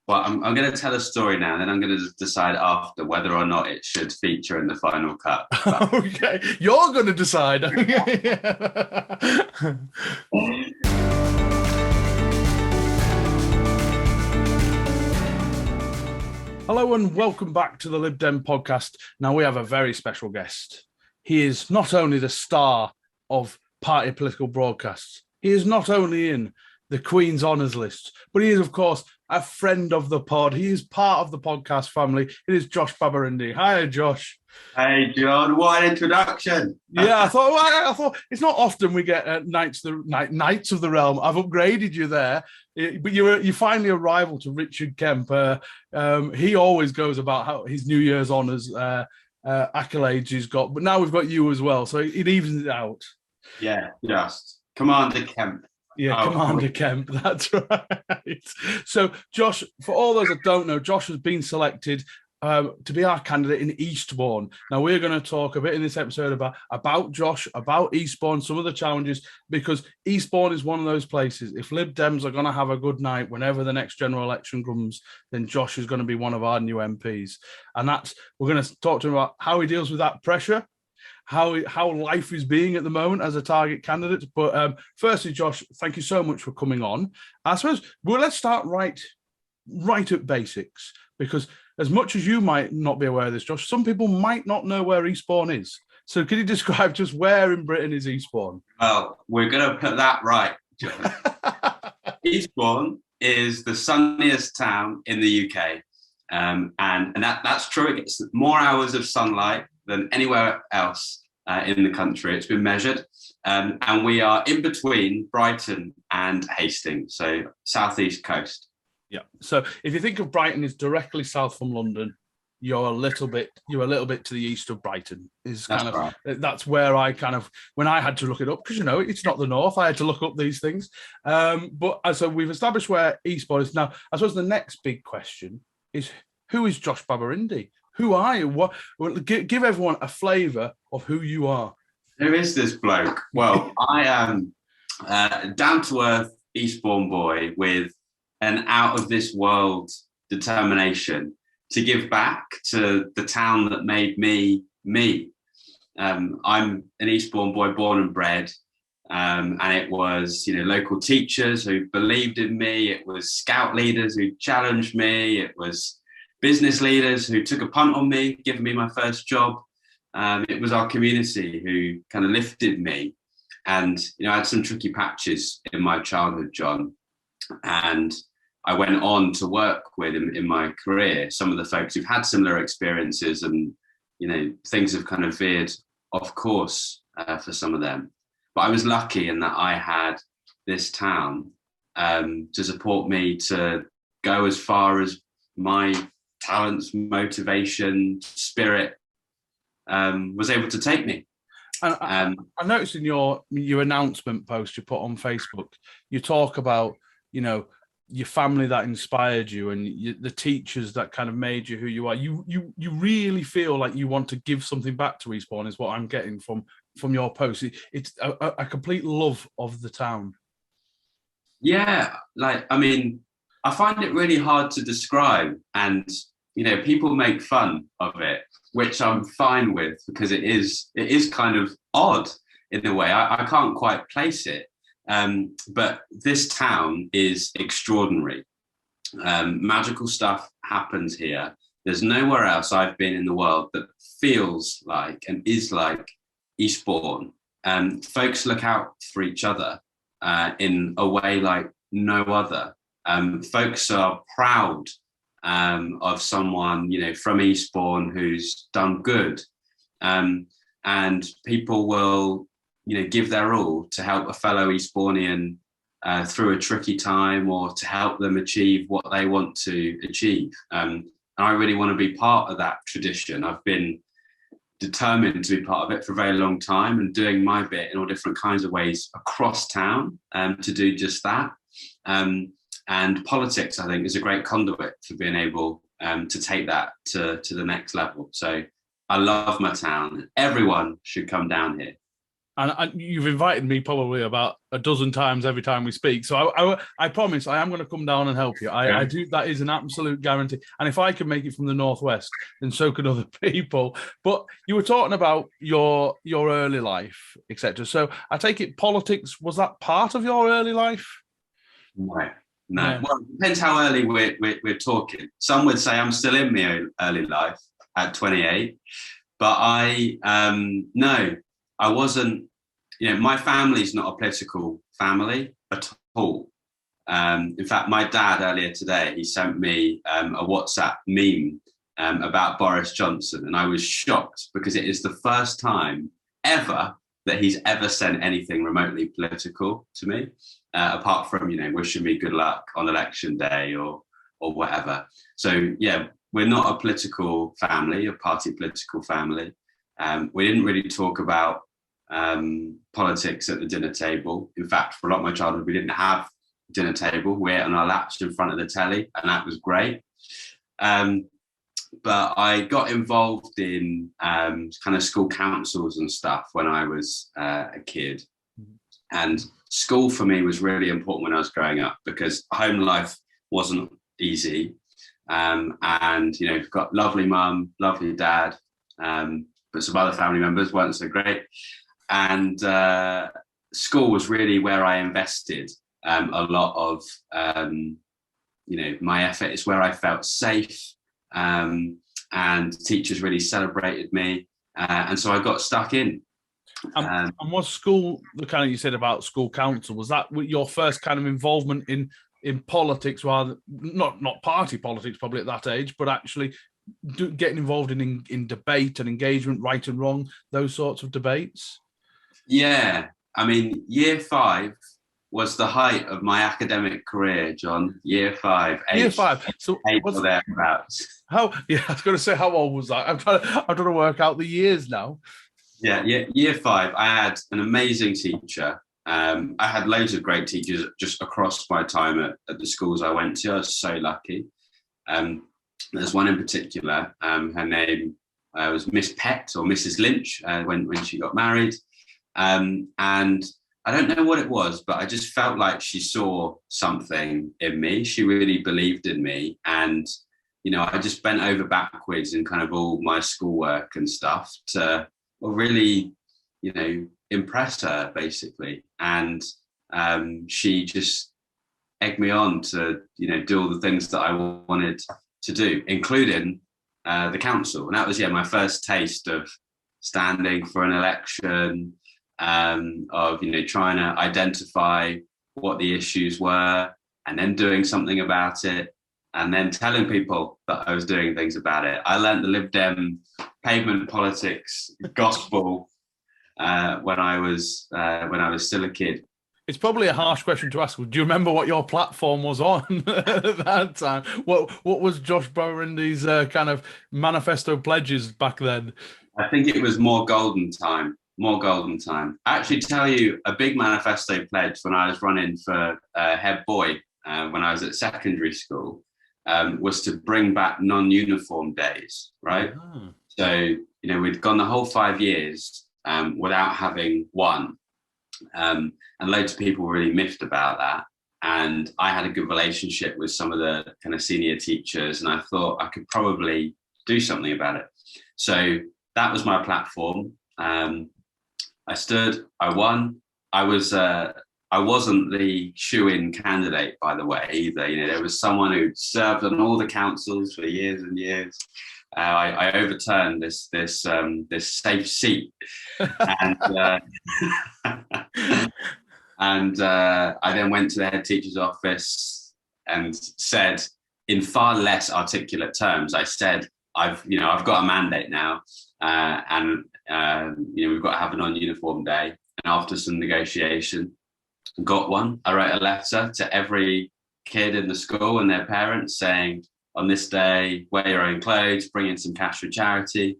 Well, I'm going to tell a story now, and then I'm going to decide after whether or not it should feature in the final cut. Okay, you're going to decide. Hello and welcome back to the Lib Dem Podcast. Now we have a very special guest. He is not only the star of party political broadcasts, he is not only in the Queen's Honours list, but he is, of course, a friend of the pod. He is part of the podcast family. It is Josh Babarinde. Hi, Josh. Hey, John. What an introduction. Yeah, I thought it's not often we get Knights of the Realm. I've upgraded you there, but you finally a rival to Richard Kemp. He always goes about how his New Year's honours accolades he's got, but now we've got you as well, so it evens it out. Yeah, just Commander Kemp. Yeah, Commander Kemp, that's right. So, Josh, for all those that don't know, Josh has been selected to be our candidate in Eastbourne. Now, we're going to talk a bit in this episode about Josh, about Eastbourne, some of the challenges, because Eastbourne is one of those places. If Lib Dems are going to have a good night whenever the next general election comes, then Josh is going to be one of our new MPs. And we're going to talk to him about how he deals with that pressure, how life is being at the moment as a target candidate. But firstly, Josh, thank you so much for coming on. I suppose, well, let's start right at basics, because as much as you might not be aware of this, Josh, some people might not know where Eastbourne is. So can you describe just where in Britain is Eastbourne? Well, we're going to put that right, John. Eastbourne is the sunniest town in the UK. And that's true. It gets more hours of sunlight than anywhere else in the country. It's been measured. And we are in between Brighton and Hastings, so southeast coast. Yeah. So if you think of Brighton as directly south from London, you're a little bit to the east of Brighton. That's where I when I had to look it up, because it's not the north, I had to look up these things. But so we've established where Eastbourne is. Now, I suppose the next big question is, who is Josh Babarinde? Who are you? Give everyone a flavour of who you are. Who is this bloke? Well, I am a down-to-earth Eastbourne boy with an out-of-this-world determination to give back to the town that made me me. I'm an Eastbourne boy, born and bred, and it was local teachers who believed in me. It was scout leaders who challenged me. It was business leaders who took a punt on me, giving me my first job. It was our community who kind of lifted me. And, I had some tricky patches in my childhood, John. And I went on to work with in my career some of the folks who've had similar experiences, and, things have kind of veered off course for some of them. But I was lucky in that I had this town to support me to go as far as my talents, motivation, spirit was able to take me. And I noticed in your announcement post you put on Facebook, you talk about, your family that inspired you and the teachers that kind of made you who you are. You really feel like you want to give something back to Eastbourne, is what I'm getting from your post. It's a complete love of the town. Yeah, I find it really hard to describe, and people make fun of it, which I'm fine with, because it is kind of odd in a way. I can't quite place it, but this town is extraordinary. Magical stuff happens here. There's nowhere else I've been in the world that feels like and is like Eastbourne. Folks look out for each other in a way like no other. Folks are proud of someone, from Eastbourne who's done good. And people will, give their all to help a fellow Eastbournian through a tricky time, or to help them achieve what they want to achieve. And I really want to be part of that tradition. I've been determined to be part of it for a very long time, and doing my bit in all different kinds of ways across town to do just that. And politics, I think, is a great conduit for being able to take that to the next level. So I love my town. Everyone should come down here. And you've invited me probably about a dozen times every time we speak. So I promise I am going to come down and help you. I do. That is an absolute guarantee. And if I can make it from the Northwest, then so can other people. But you were talking about your early life, etc. So I take it politics, was that part of your early life? No. Yeah. Well, it depends how early we're talking. Some would say I'm still in my early life at 28. But no, I wasn't, my family's not a political family at all. In fact, my dad earlier today, he sent me a WhatsApp meme about Boris Johnson. And I was shocked because it is the first time ever that he's ever sent anything remotely political to me, apart from, wishing me good luck on election day or whatever. So, yeah, we're not a political family, a party political family. We didn't really talk about politics at the dinner table. In fact, for a lot of my childhood, we didn't have a dinner table. We ate on our laps in front of the telly, and that was great. But I got involved in kind of school councils and stuff when I was a kid. And school for me was really important when I was growing up because home life wasn't easy. And, got lovely mum, lovely dad, but some other family members weren't so great. And school was really where I invested a lot of, my effort. It's where I felt safe. And teachers really celebrated me. And so I got stuck in. And was school, the kind of, you said about school council, was that your first kind of involvement in politics, rather not party politics probably at that age, but actually getting involved in debate and engagement, right and wrong, those sorts of debates? Yeah, I mean, year 5 was the height of my academic career, John. Year 5. Year 5. So was thereabouts. I was going to say, how old was that? I'm trying to work out the years now. Yeah, year 5. I had an amazing teacher. I had loads of great teachers just across my time at the schools I went to. I was so lucky. There's one in particular. Her name was Miss Pett or Mrs. Lynch when she got married. And I don't know what it was, but I just felt like she saw something in me. She really believed in me. And, I just bent over backwards in kind of all my schoolwork and stuff to really, impress her, basically. And she just egged me on to, do all the things that I wanted to do, including the council. And that was, my first taste of standing for an election, of, trying to identify what the issues were and then doing something about it and then telling people that I was doing things about it. I learned the Lib Dem pavement politics gospel when I was still a kid. It's probably a harsh question to ask. Do you remember what your platform was on at that time? What was Josh Babarinde's kind of manifesto pledges back then? I think it was more golden time. I actually tell you a big manifesto pledge when I was running for head boy when I was at secondary school was to bring back non-uniform days, right? Oh. So, we'd gone the whole 5 years without having one. And loads of people were really miffed about that. And I had a good relationship with some of the kind of senior teachers, and I thought I could probably do something about it. So that was my platform. I stood, I won. I wasn't the shoe-in candidate, by the way, either. There was someone who served on all the councils for years and years. I overturned this safe seat, and I then went to the head teacher's office and said, in far less articulate terms, I said, I've got a mandate now, and we've got to have a non-uniform day. And after some negotiation, got one. I wrote a letter to every kid in the school and their parents saying, on this day, wear your own clothes, bring in some cash for charity.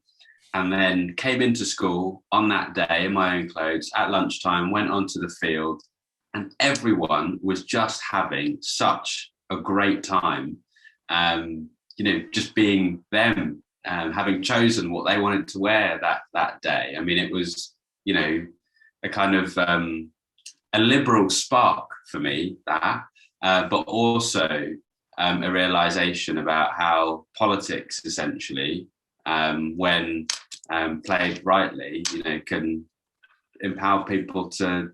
And then came into school on that day in my own clothes at lunchtime, went onto the field, and everyone was just having such a great time, just being them, having chosen what they wanted to wear that day. I mean, it was, a a kind of a liberal spark for me, that, but also a realization about how politics, essentially, when played rightly, can empower people to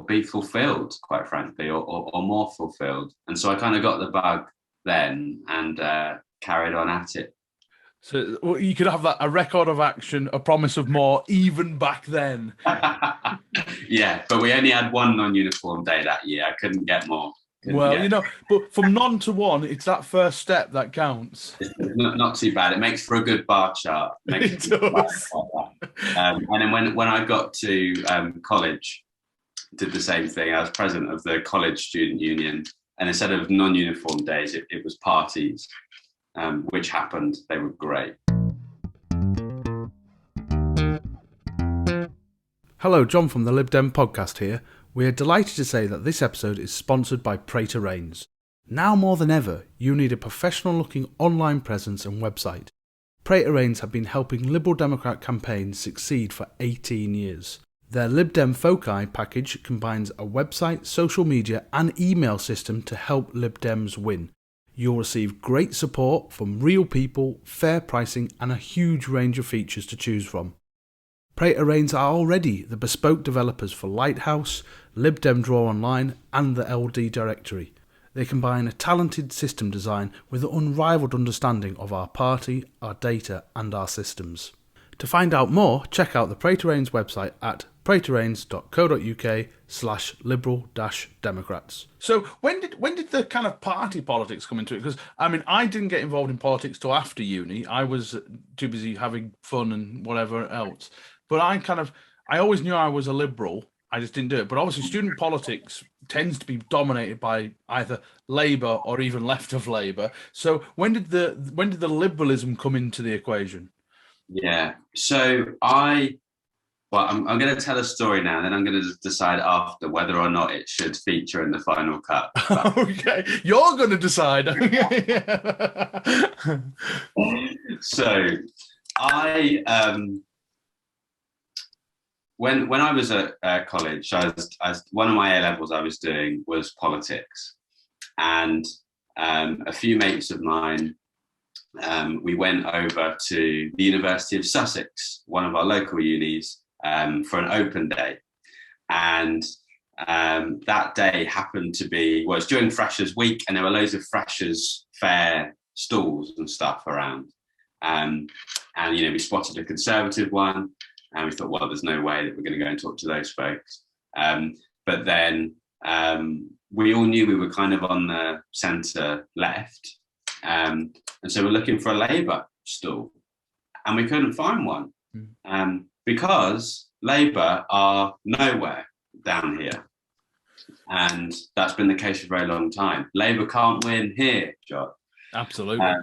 be fulfilled, quite frankly, or more fulfilled. And so I kind of got the bug then and carried on at it. So you could have a record of action, a promise of more, even back then. Yeah, but we only had one non-uniform day that year. I couldn't get more. But from none to one, it's that first step that counts. It's not too bad. It makes for a good bar chart. It does. And then when I got to college, did the same thing. I was president of the college student union, and instead of non-uniform days, it was parties, which happened. They were great. Hello, John from the Lib Dem Podcast here. We are delighted to say that this episode is sponsored by Praetor Rains. Now more than ever, you need a professional-looking online presence and website. Praetor Rains have been helping Liberal Democrat campaigns succeed for 18 years. Their Lib Dem Foci package combines a website, social media and email system to help Lib Dems win. You'll receive great support from real people, fair pricing and a huge range of features to choose from. Praetor Rains are already the bespoke developers for Lighthouse, Lib Dem Draw Online and the LD Directory. They combine a talented system design with an unrivaled understanding of our party, our data and our systems. To find out more, check out the Praetor Rains website at praetorrains.co.uk/liberal-democrats. So when did the kind of party politics come into it? Because I didn't get involved in politics till after uni. I was too busy having fun and whatever else. But I always knew I was a liberal. I just didn't do it. But obviously student politics tends to be dominated by either Labour or even left of Labour. So when did the liberalism come into the equation? Yeah. So I'm going to tell a story now, and then I'm going to decide after whether or not it should feature in the final cut. Okay, you're going to decide. So I when I was at college, I was one of my A levels I was doing was politics, and a few mates of mine. We went over to the University of Sussex, one of our local unis, for an open day. And that day happened to be, it's during Freshers Week, and there were loads of Freshers Fair stalls and stuff around. And we spotted a Conservative one, and we thought, well, there's no way that we're going to go and talk to those folks. But then we all knew we were kind of on the centre left. And so we're looking for a Labour stall, and we couldn't find one because Labour are nowhere down here. And that's been the case for a very long time. Labour can't win here, John. Absolutely.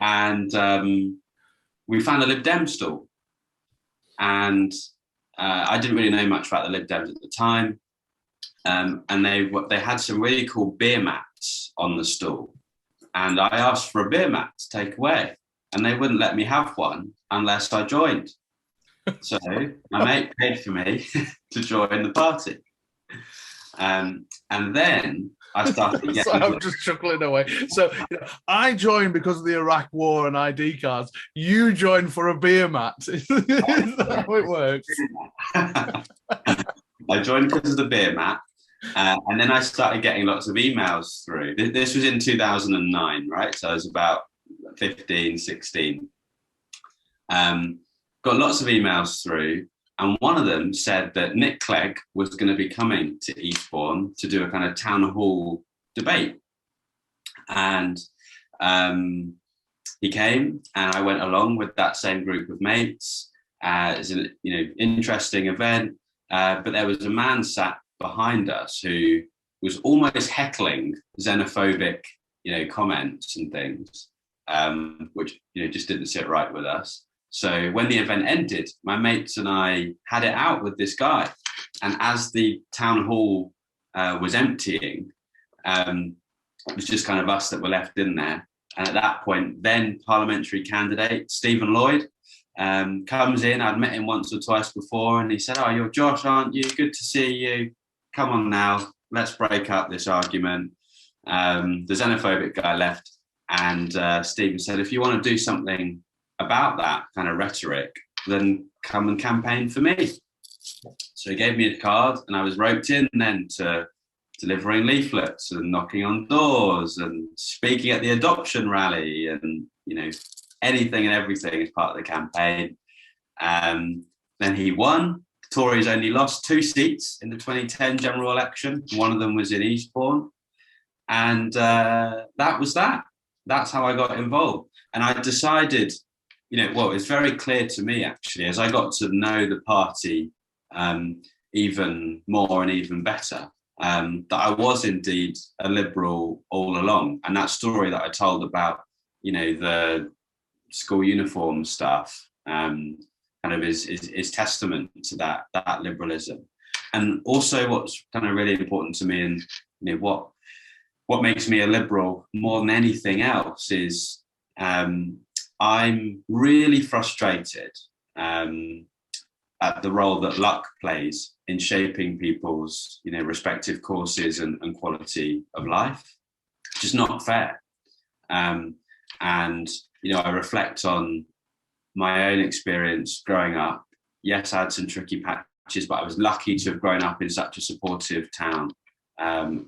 And we found a Lib Dem stall. And I didn't really know much about the Lib Dems at the time. And they had some really cool beer mats on the stall. And I asked for a beer mat to take away, and they wouldn't let me have one unless I joined. So my mate paid for me to join the party. And then I started getting... So I'm just chuckling away. So I joined because of the Iraq War and ID cards. You joined for a beer mat. Is that how it works? I joined because of the beer mat. And then I started getting lots of emails through. This was in 2009, right? So I was about 15, 16. Got lots of emails through. And one of them said that Nick Clegg was going to be coming to Eastbourne to do a kind of town hall debate. And he came, and I went along with that same group of mates. It's an interesting event. But there was a man sat behind us who was almost heckling xenophobic, comments and things, which just didn't sit right with us. So when the event ended, my mates and I had it out with this guy, and as the town hall was emptying, it was just kind of us that were left in there. And at that point, then parliamentary candidate Stephen Lloyd comes in. I'd met him once or twice before, and he said, "Oh, you're Josh, aren't you? Good to see you. Come on now, let's break up this argument." The xenophobic guy left, and Stephen said, "If you want to do something about that kind of rhetoric, then come and campaign for me." So he gave me a card, and I was roped in then to delivering leaflets and knocking on doors and speaking at the adoption rally, and anything and everything as part of the campaign. Then he won. The Tories only lost 2 seats in the 2010 general election. One of them was in Eastbourne, and that was that. That's how I got involved. And I decided, it's very clear to me actually, as I got to know the party even more and even better, that I was indeed a Liberal all along. And that story that I told about, the school uniform stuff, kind of is testament to that liberalism. And also what's kind of really important to me, and what makes me a Liberal more than anything else is I'm really frustrated at the role that luck plays in shaping people's respective courses and quality of life. It's just not fair. And I reflect on my own experience growing up. Yes, I had some tricky patches, but I was lucky to have grown up in such a supportive town,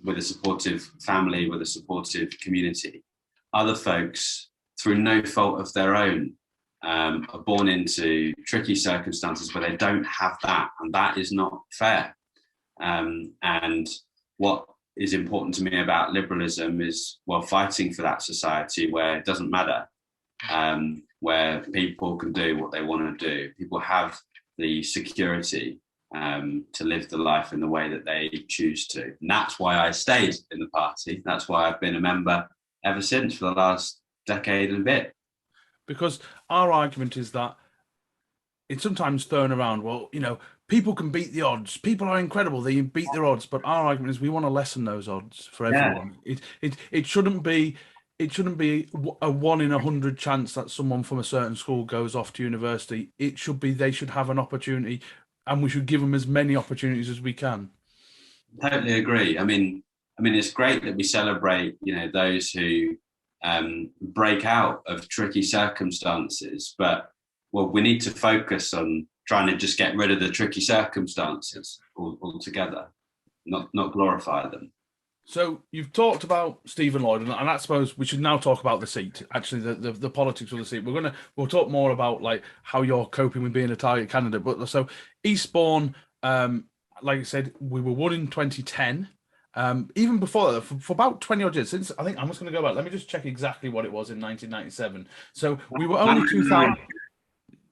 with a supportive family, with a supportive community. Other folks, through no fault of their own, are born into tricky circumstances where they don't have that, and that is not fair. And what is important to me about liberalism is, fighting for that society where it doesn't matter, where people can do what they want to do. People have the security to live the life in the way that they choose to. And that's why I stayed in the party. That's why I've been a member ever since for the last decade and a bit. Because our argument is that it's sometimes thrown around, people can beat the odds. People are incredible. They beat their odds. But our argument is we want to lessen those odds for everyone. Yeah. It shouldn't be a 1 in 100 chance that someone from a certain school goes off to university. It should be they should have an opportunity, and we should give them as many opportunities as we can. Totally agree. I mean, it's great that we celebrate, those who break out of tricky circumstances, but we need to focus on trying to just get rid of the tricky circumstances altogether, not glorify them. So you've talked about Stephen Lloyd, and I suppose we should now talk about the seat. Actually, the politics of the seat. We'll talk more about like how you're coping with being a target candidate. But so Eastbourne, like I said, we were won in 2010. Even before that, for about 20 odd years, since I think I'm just going to go back. Let me just check exactly what it was in 1997. So we were only 2000.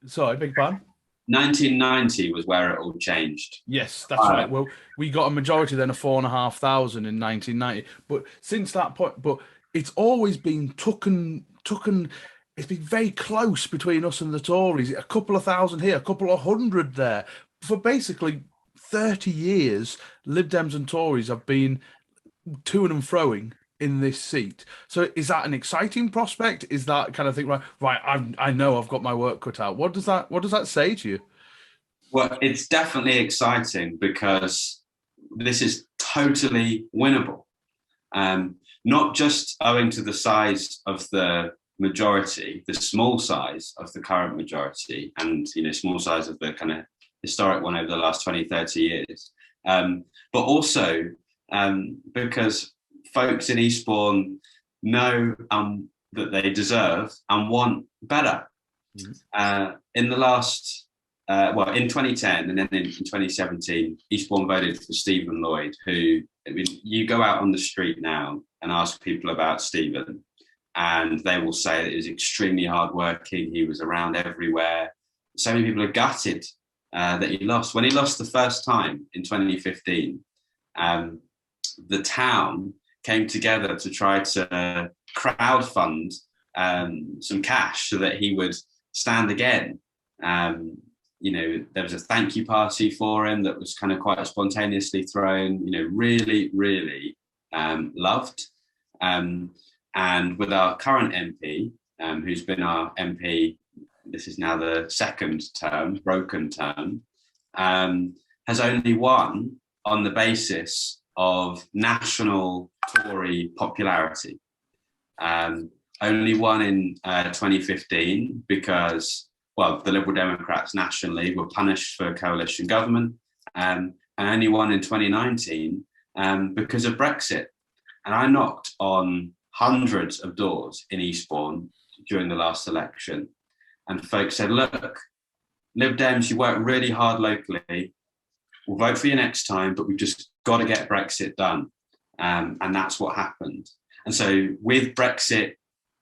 Sorry, big pardon. 1990 was where it all changed. Yes, that's right. Well, we got a majority then of 4,500 in 1990. But since that point, it's always been tucken. It's been very close between us and the Tories. A couple of thousand here, a couple of hundred there. For basically 30 years, Lib Dems and Tories have been to and froing in this seat. So is that an exciting prospect? Is that kind of thing, right, I know I've got my work cut out? What does that say to you? Well, it's definitely exciting because this is totally winnable. Not just owing to the size of the majority, the small size of the current majority, and small size of the kind of historic one over the last 20, 30 years, but also because folks in Eastbourne know that they deserve and want better. Mm-hmm. In the last, in 2010 and then in 2017, Eastbourne voted for Stephen Lloyd, who, you go out on the street now and ask people about Stephen, and they will say that he was extremely hardworking. He was around everywhere. So many people are gutted that he lost. When he lost the first time in 2015, the town came together to try to crowdfund some cash so that he would stand again. There was a thank you party for him that was kind of quite spontaneously thrown, really, really loved. And with our current MP, who's been our MP this is now the second term, broken term, has only won on the basis of national Tory popularity. Only won in 2015 because, well, the Liberal Democrats nationally were punished for coalition government, and only won in 2019 because of Brexit. And I knocked on hundreds of doors in Eastbourne during the last election, and folks said, look, Lib Dems, you work really hard locally, we'll vote for you next time, but we've just got to get Brexit done. And that's what happened. And so with Brexit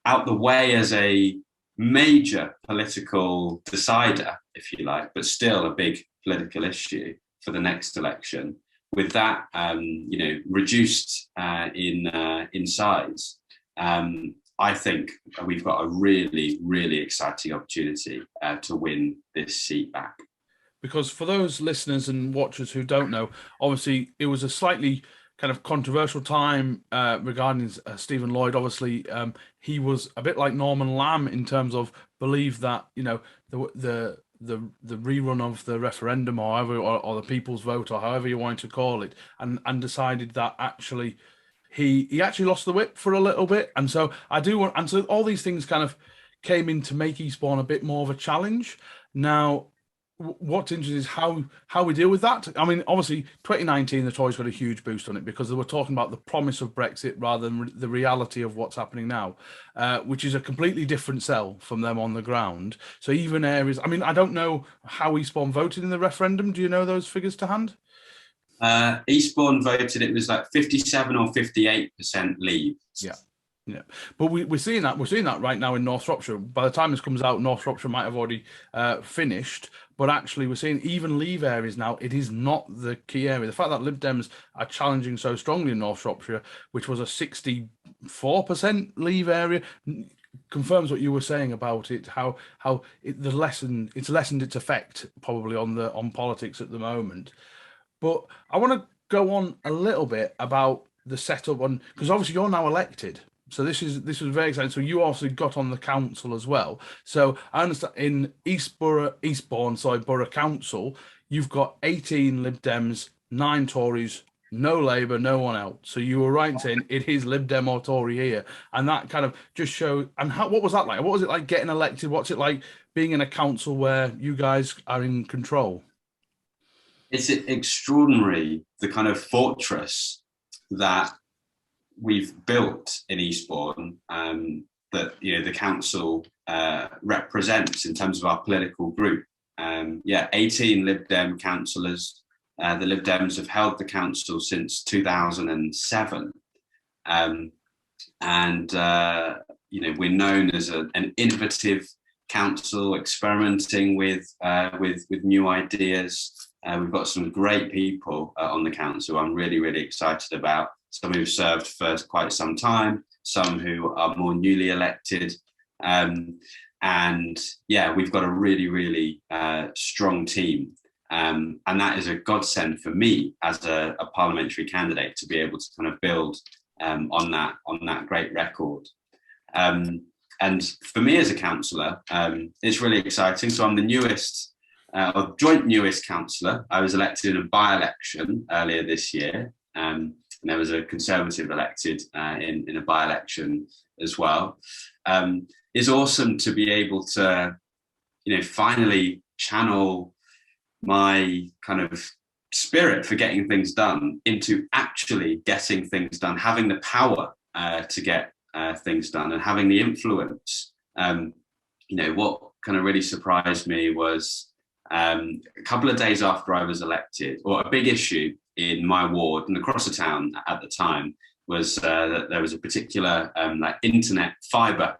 out the way as a major political decider, if you like, but still a big political issue for the next election, with that, reduced in size, I think we've got a really, really exciting opportunity to win this seat back. Because for those listeners and watchers who don't know, obviously it was a slightly kind of controversial time regarding Stephen Lloyd. Obviously, he was a bit like Norman Lamb in terms of believe that, you know, the rerun of the referendum or the people's vote or however you want to call it, and decided that actually he actually lost the whip for a little bit. And so so all these things kind of came in to make Eastbourne a bit more of a challenge. Now, what's interesting is how we deal with that. I mean, obviously, 2019, the Tories got a huge boost on it because they were talking about the promise of Brexit rather than the reality of what's happening now, which is a completely different sell from them on the ground. So even areas, I mean, I don't know how Eastbourne voted in the referendum. Do you know those figures to hand? Eastbourne voted, it was like 57 or 58% leave. Yeah, but we're seeing that right now in North Shropshire. By the time this comes out, North Shropshire might have already finished, but actually we're seeing even leave areas now. It is not the key area. The fact that Lib Dems are challenging so strongly in North Shropshire, which was a 64% leave area, confirms what you were saying about it. It's lessened its effect probably on politics at the moment. But I want to go on a little bit about the setup on, because obviously you're now elected. So this was very exciting. So you also got on the council as well. So I understand in Eastbourne, Borough Council, you've got 18 Lib Dems, 9 Tories, no Labour, no one else. So you were right in saying it is Lib Dem or Tory here, and that kind of just showed. And what was that like? What was it like getting elected? What's it like being in a council where you guys are in control? It's extraordinary, the kind of fortress that we've built in Eastbourne, that the council represents in terms of our political group. 18 Lib Dem councillors. The Lib Dems have held the council since 2007, we're known as an innovative council, experimenting with new ideas. We've got some great people on the council I'm really, really excited about. Some who've served for quite some time, some who are more newly elected. We've got a really, really strong team. And that is a godsend for me as a parliamentary candidate to be able to kind of build on that great record. And for me as a councillor, it's really exciting. So I'm the newest, joint newest councillor. I was elected in a by-election earlier this year. And there was a Conservative elected in a by-election as well. It's awesome to be able to, finally channel my kind of spirit for getting things done into actually getting things done, having the power to get things done and having the influence. What kind of really surprised me was a couple of days after I was elected, or a big issue in my ward and across the town at the time was that there was a particular internet fibre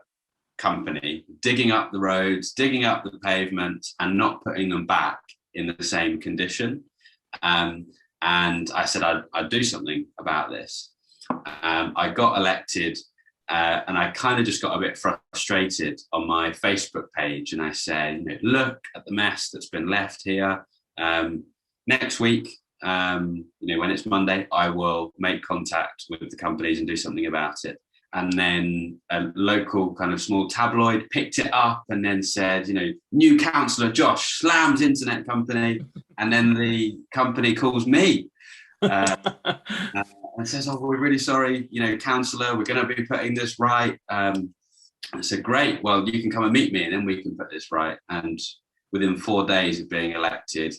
company digging up the roads, digging up the pavements and not putting them back in the same condition. And I said I'd do something about this. I got elected and I kind of just got a bit frustrated on my Facebook page, and I said, look at the mess that's been left here. Next week, when it's Monday, I will make contact with the companies and do something about it. And then a local kind of small tabloid picked it up and then said, new councillor Josh slams internet company. And then the company calls me and says, oh, we're really sorry, councillor, we're going to be putting this right. I said, great, well, you can come and meet me and then we can put this right. And within 4 days of being elected,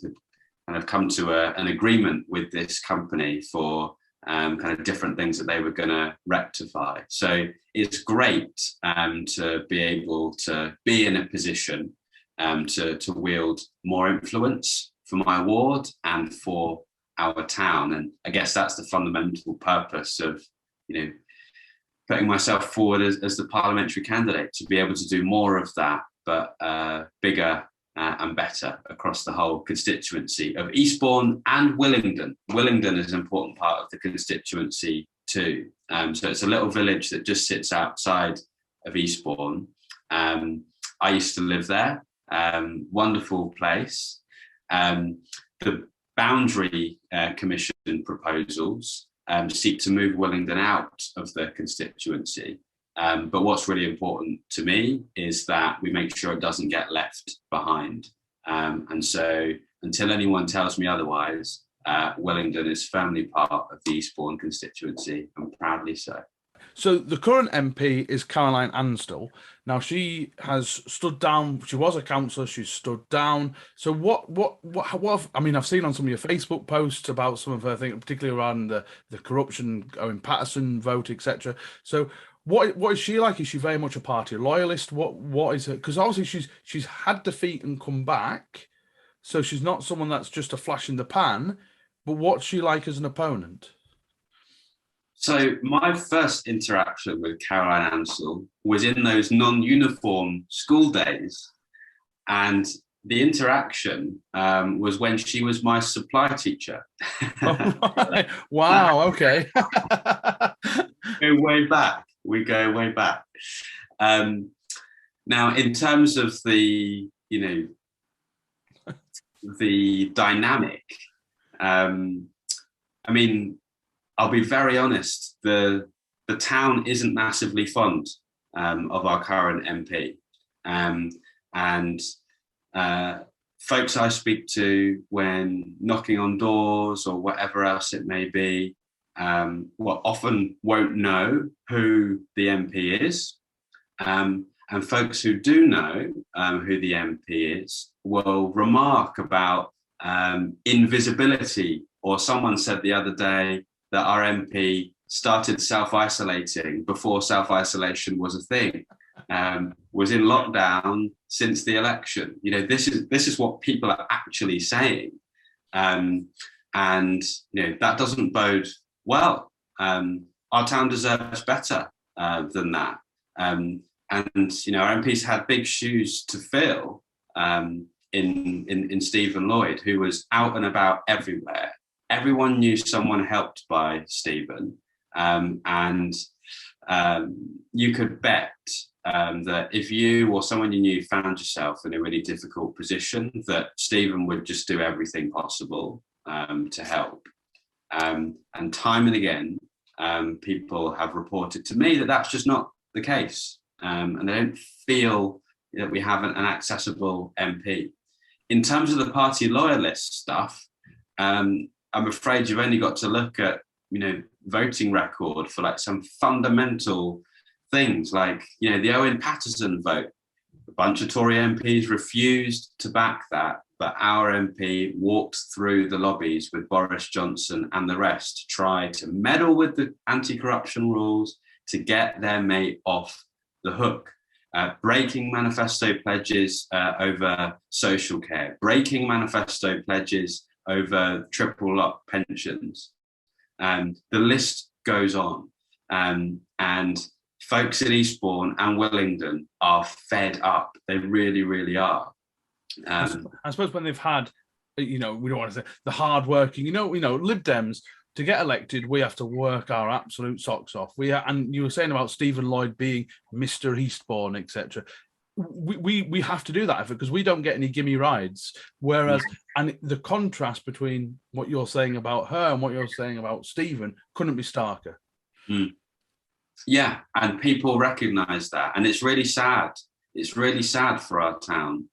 kind of come to an agreement with this company for kind of different things that they were going to rectify. So it's great to be able to be in a position to wield more influence for my ward and for our town. And I guess that's the fundamental purpose of, putting myself forward as the parliamentary candidate, to be able to do more of that, but bigger and better across the whole constituency of Eastbourne and Willingdon. Willingdon is an important part of the constituency too. So it's a little village that just sits outside of Eastbourne. I used to live there. Wonderful place. The boundary commission proposals seek to move Willingdon out of the constituency. But what's really important to me is that we make sure it doesn't get left behind. And so until anyone tells me otherwise, Willingdon is firmly part of the Eastbourne constituency, and proudly so. So the current MP is Caroline Ansdell. Now she has stood down. She was a councillor. She's stood down. So what? I mean, I've seen on some of your Facebook posts about some of her things, particularly around the corruption, Owen Paterson vote, etc. So what is she like? Is she very much a party loyalist? What is her? Because obviously she's had defeat and come back, so she's not someone that's just a flash in the pan. But what's she like as an opponent? So my first interaction with Caroline Ansdell was in those non-uniform school days. And the interaction was when she was my supply teacher. Oh, wow, okay. We go way back. Now, in terms of the dynamic, I mean, I'll be very honest, the town isn't massively fond of our current MP. And folks I speak to when knocking on doors or whatever else it may be, often won't know who the MP is. And folks who do know who the MP is will remark about invisibility, or someone said the other day that our MP started self-isolating before self-isolation was a thing, was in lockdown since the election. This is what people are actually saying. And that doesn't bode well. Our town deserves better than that. And our MP's had big shoes to fill in Stephen Lloyd, who was out and about everywhere. Everyone knew someone helped by Stephen, and you could bet that if you or someone you knew found yourself in a really difficult position, that Stephen would just do everything possible to help. And time and again, people have reported to me that that's just not the case, and they don't feel that we have an accessible MP. In terms of the party loyalist stuff, I'm afraid you've only got to look at, voting record for like some fundamental things like, the Owen Paterson vote. A bunch of Tory MPs refused to back that, but our MP walked through the lobbies with Boris Johnson and the rest to try to meddle with the anti-corruption rules to get their mate off the hook. Breaking manifesto pledges over social care, breaking manifesto pledges over triple lock pensions. The list goes on. And folks in Eastbourne and Willingdon are fed up. They really, really are. I suppose when they've had, we don't want to say the hard working, Lib Dems, to get elected, we have to work our absolute socks off. And you were saying about Stephen Lloyd being Mr. Eastbourne, etc. We have to do that effort because we don't get any gimme rides. Whereas, and the contrast between what you're saying about her and what you're saying about Stephen couldn't be starker. Yeah, and people recognise that, and it's really sad. It's really sad for our town.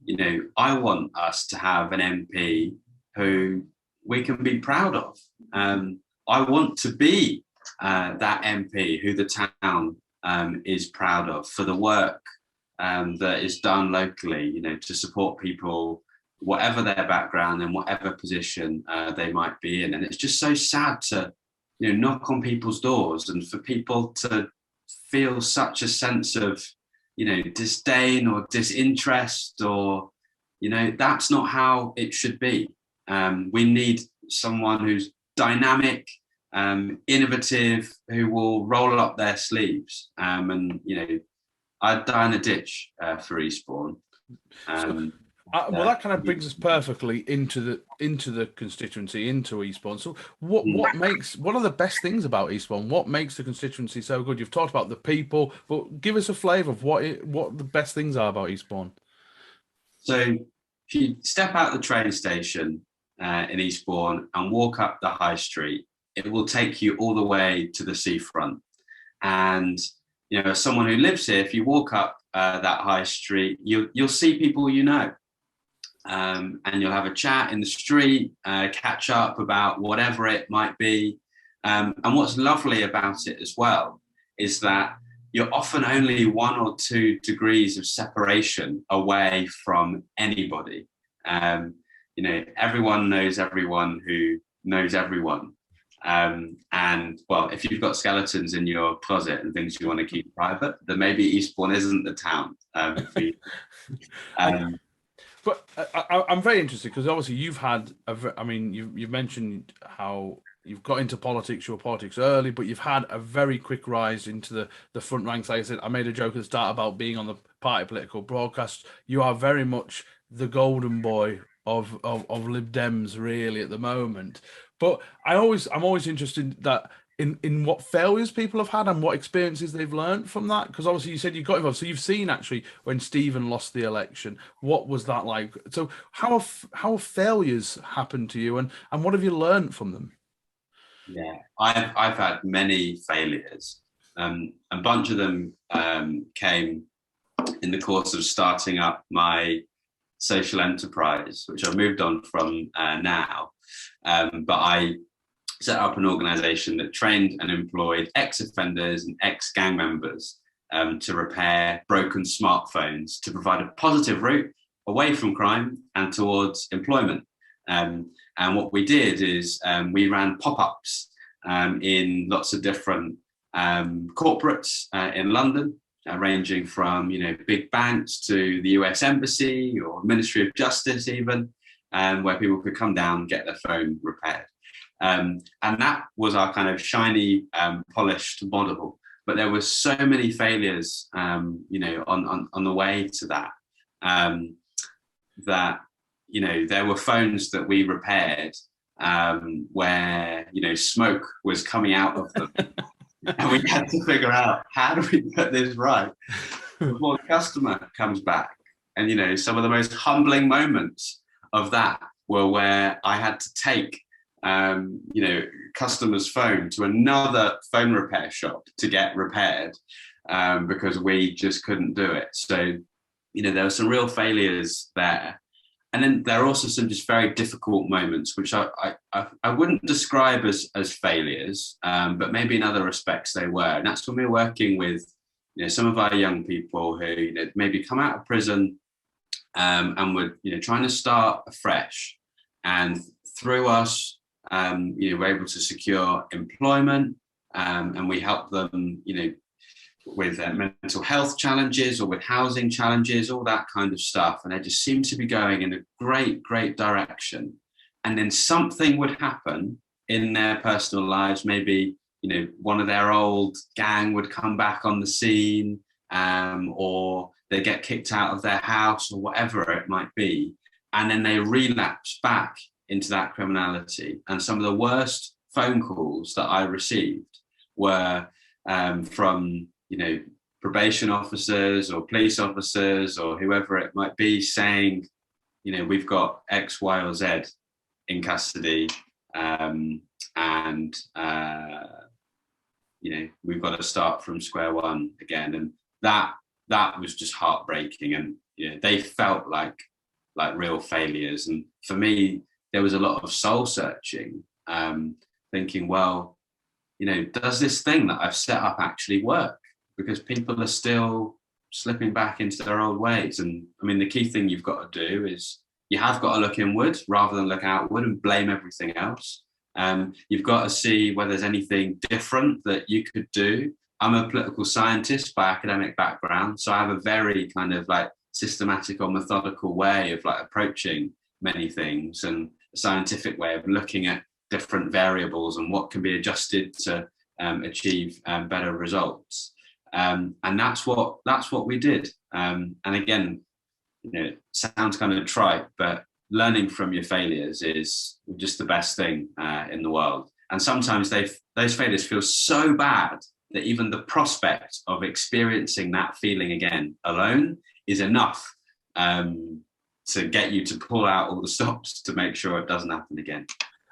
You know, I want us to have an MP who we can be proud of. I want to be that MP who the town is proud of for the work that is done locally, you know, to support people, whatever their background and whatever position they might be in. And it's just so sad to, you know, knock on people's doors and for people to feel such a sense of, you know, disdain or disinterest, or, you know, that's not how it should be. We need someone who's dynamic, innovative, who will roll up their sleeves. And, you know, I'd die in a ditch for Eastbourne. Well, that kind of brings us perfectly into the constituency, into Eastbourne. So, what are the best things about Eastbourne? What makes the constituency so good? You've talked about the people, but give us a flavour of what the best things are about Eastbourne. So, if you step out the train station in Eastbourne and walk up the high street, it will take you all the way to the seafront. And you know, as someone who lives here, if you walk up that high street, you'll see people you know. And you'll have a chat in the street, catch up about whatever it might be. And what's lovely about it as well is that you're often only 1 or 2 degrees of separation away from anybody. You know, everyone knows everyone who knows everyone. And well, if you've got skeletons in your closet and things you want to keep private, then maybe Eastbourne isn't the town. But I'm very interested because obviously you've had, you've mentioned how you've got into politics, your politics early, but you've had a very quick rise into the front ranks. Like I said, I made a joke at the start about being on the party political broadcast. You are very much the golden boy of Lib Dems really at the moment. But I'm always interested that in what failures people have had and what experiences they've learned from that. Because obviously you said you got involved, so you've seen actually when Stephen lost the election, what was that like? So how have failures happened to you, and what have you learned from them? Yeah, I've had many failures. A bunch of them came in the course of starting up my social enterprise, which I've moved on from now. But I set up an organisation that trained and employed ex-offenders and ex-gang members to repair broken smartphones to provide a positive route away from crime and towards employment. And what we did is we ran pop-ups in lots of different corporates in London, ranging from, you know, big banks to the US Embassy or Ministry of Justice even, where people could come down and get their phone repaired. And that was our kind of shiny, polished model. But there were so many failures, you know, on the way to that, that, you know, there were phones that we repaired where, you know, smoke was coming out of them. And we had to figure out, how do we put this right before the customer comes back? And, you know, some of the most humbling moments of that were where I had to take, you know, customer's phone to another phone repair shop to get repaired because we just couldn't do it. So, you know, there were some real failures there. And then there are also some just very difficult moments, which I wouldn't describe as failures, but maybe in other respects they were. And that's when we're working with, you know, some of our young people who, you know, maybe come out of prison and were, you know, trying to start afresh. And through us, you know, we're able to secure employment, and we help them, you know, with mental health challenges or with housing challenges, all that kind of stuff. And they just seem to be going in a great direction. And then something would happen in their personal lives. Maybe, you know, one of their old gang would come back on the scene, or they get kicked out of their house or whatever it might be. And then they relapse back into that criminality. And some of the worst phone calls that I received were from, you know, probation officers or police officers or whoever it might be saying, you know, we've got X, Y, or Z in custody, and we've got to start from square one again. And that was just heartbreaking. And they felt like real failures. And for me, there was a lot of soul searching, thinking, well, does this thing that I've set up actually work? Because people are still slipping back into their old ways. And I mean, the key thing you've got to do is you have got to look inward rather than look outward and blame everything else. You've got to see whether there's anything different that you could do. I'm a political scientist by academic background, so I have a very kind of like systematic or methodical way of like approaching many things, and a scientific way of looking at different variables and what can be adjusted to achieve better results. And that's what we did. And again, it sounds kind of trite, but learning from your failures is just the best thing in the world. And sometimes those failures feel so bad that even the prospect of experiencing that feeling again alone is enough to get you to pull out all the stops to make sure it doesn't happen again.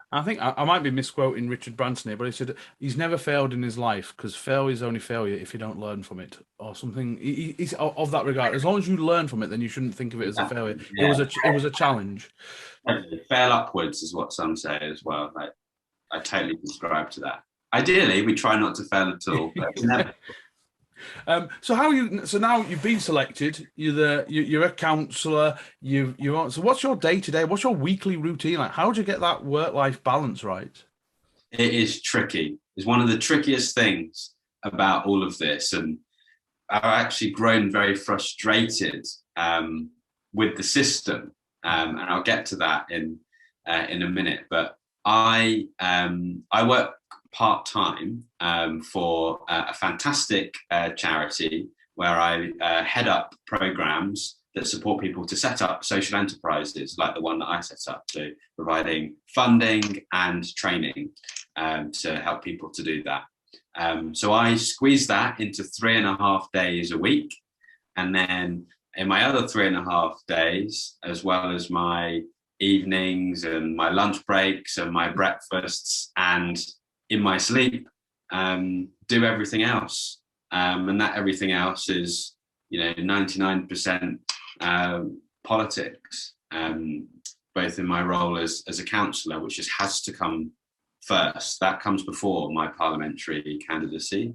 I think I might be misquoting Richard Branson here, but he said he's never failed in his life because failure is only failure if you don't learn from it, or something. He's of that regard. As long as you learn from it, then you shouldn't think of it as a failure. Yeah. It was a challenge. Fail upwards is what some say as well. Like, I totally subscribe to that. Ideally, we try not to fail at all. But never. So now you've been selected. You're a counsellor. So what's your day to day? What's your weekly routine like? How do you get that work-life balance right? It is tricky. It's one of the trickiest things about all of this, and I've actually grown very frustrated with the system, and I'll get to that in a minute. But I work part-time for a fantastic charity where I head up programs that support people to set up social enterprises like the one that I set up, so providing funding and training to help people to do that. So I squeeze that into 3.5 days a week, and then in my other 3.5 days, as well as my evenings and my lunch breaks and my breakfasts and in my sleep, do everything else. And that everything else is, 99% politics, both in my role as a counsellor, which just has to come first. That comes before my parliamentary candidacy.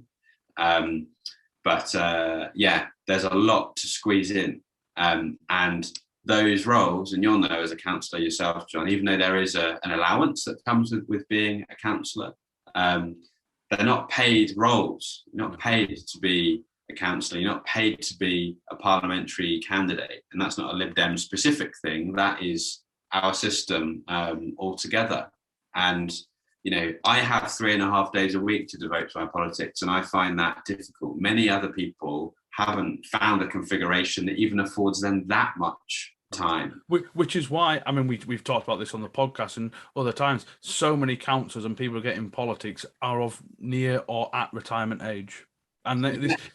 But there's a lot to squeeze in. And those roles, and you'll know as a counsellor yourself, John, even though there is an allowance that comes with being a counsellor, they're not paid roles. You're not paid to be a counsellor. You're not paid to be a parliamentary candidate. And that's not a Lib Dem specific thing. That is our system altogether. And, I have 3.5 days a week to devote to my politics, and I find that difficult. Many other people haven't found a configuration that even affords them that much time. Which is why, I mean, we've talked about this on the podcast and other times, so many councillors and people who get in politics are of near or at retirement age. And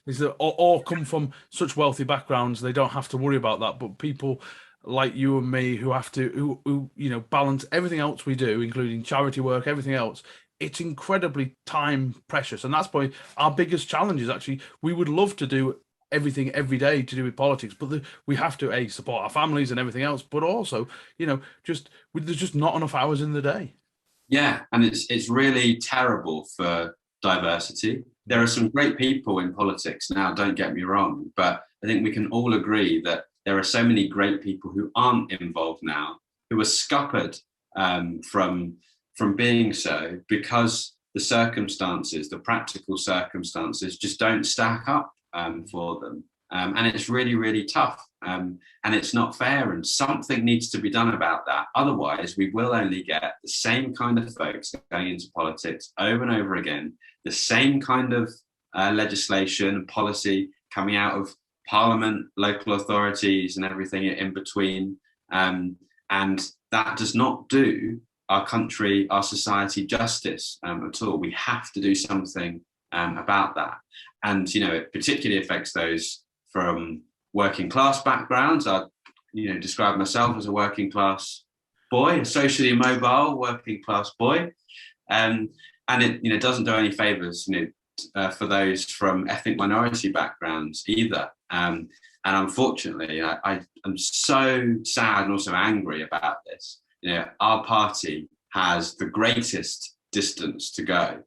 this all come from such wealthy backgrounds, they don't have to worry about that. But people like you and me who have to, who balance everything else we do, including charity work, everything else, it's incredibly time precious. And that's probably our biggest challenge is actually, we would love to do everything every day to do with politics, but we have to support our families and everything else, but also there's just not enough hours in the day. Yeah, and it's really terrible for diversity. There are some great people in politics now, don't get me wrong, but I think we can all agree that there are so many great people who aren't involved now, who are scuppered from being so because the practical circumstances just don't stack up for them. And it's really, really tough. And it's not fair, and something needs to be done about that. Otherwise, we will only get the same kind of folks going into politics over and over again, the same kind of legislation and policy coming out of Parliament, local authorities and everything in between. And that does not do our country, our society justice at all. We have to do something about that. And, it particularly affects those from working class backgrounds. I, describe myself as a working class boy, a socially mobile working class boy. And it, doesn't do any favors, for those from ethnic minority backgrounds either. And unfortunately, I'm so sad and also angry about this. You know, our party has the greatest distance to go